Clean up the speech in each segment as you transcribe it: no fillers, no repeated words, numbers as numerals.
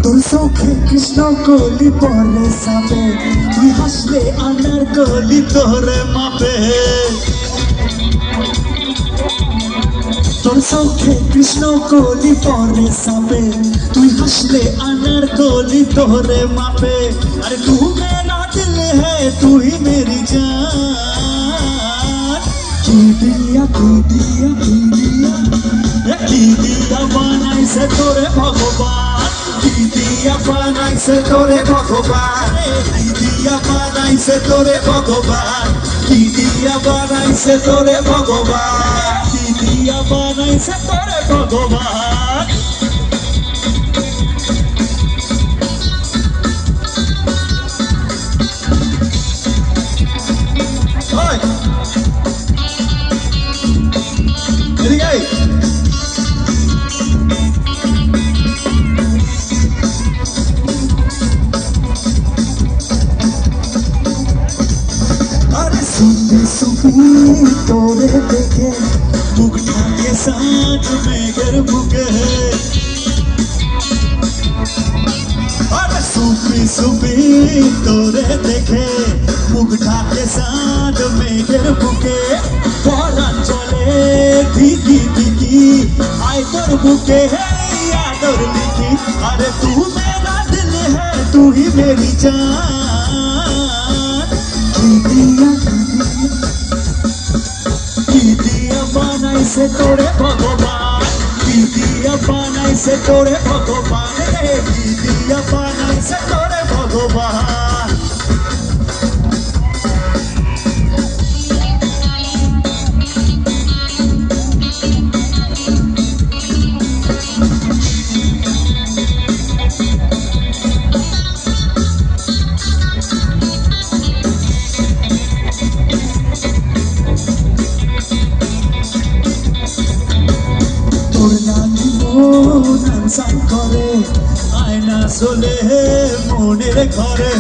তোর চোখে কৃষ্ণ কলি পরে সাপে, তুই হাসলে আনার কলি তোরে মাপে। তোর চোখে কৃষ্ণ কলি পরে সাপে, তুই হাসলে আনার কলি তোরে মাপে। अरे तू मेरा दिल है तू ही मेरी जान। की दिया বানাইছে তোরে ভগবান, কি দিয়া বানাইছে তোরে ভগবান, কি দিয়া বানাইছে তোরে ভগবান, কি দিয়া বানাইছে তোরে ভগবান, কি দিয়া বানাইছে তোরে ভগবান। तोरे देखे मुगटा के साथ मेघर बुके, अरे सुपी सुपी तोरे देखे मुगटा के साथ मेघर बुके। परान चले धिकी धिकी आय तोर बुके है यादर लिखी। अरे तू मेरा दिल है तू ही मेरी जान। বানাইছে তোরে ভগবান, কি দিয়া বানাইছে তোরে ভগবান, কি দিয়া বানাইছে তোরে ভগবান। সান করে আয়না চলে মনের ঘরে,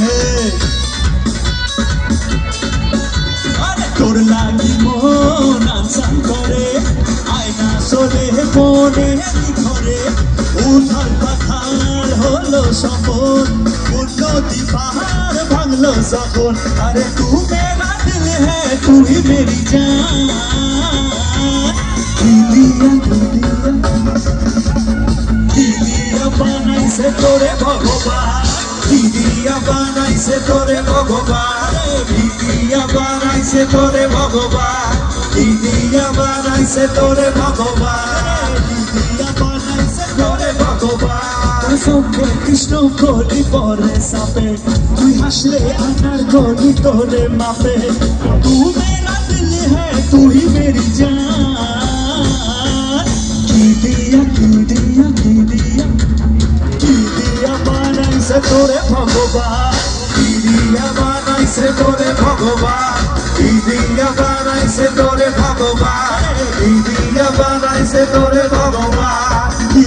তোর লাগি মন আনসান করে আয়না চলে মনের ঘরে। উথাল পাথাল হলো সপন, উন্নতি পাহাড় ভাঙলো যখন। আরে তু মেরা দিল হ্যাঁ তু হি মেরি জান। বানাইছে তোরে ভগবান, কি দিয়া বানাইছে তোরে ভগবান, কি দিয়া বানাইছে তোরে ভগবান, কি দিয়া বানাইছে তোরে ভগবান, কি দিয়া বানাইছে তোরে ভগবান। তোর চোখে কৃষ্ণ কলি পরে সাপে, তুই হাসলে আনার কলি তোরে মাপে। তু মেরা দিল হ্যাঁ তু হি মেরি জান। কি দিয়া বানাইছে তোরে ভগবান, কি দিয়া বানাইছে তোরে ভগবান, কি দিয়া বানাইছে তোরে ভগবান, কি দিয়া বানাইছে তোরে ভগবান, কি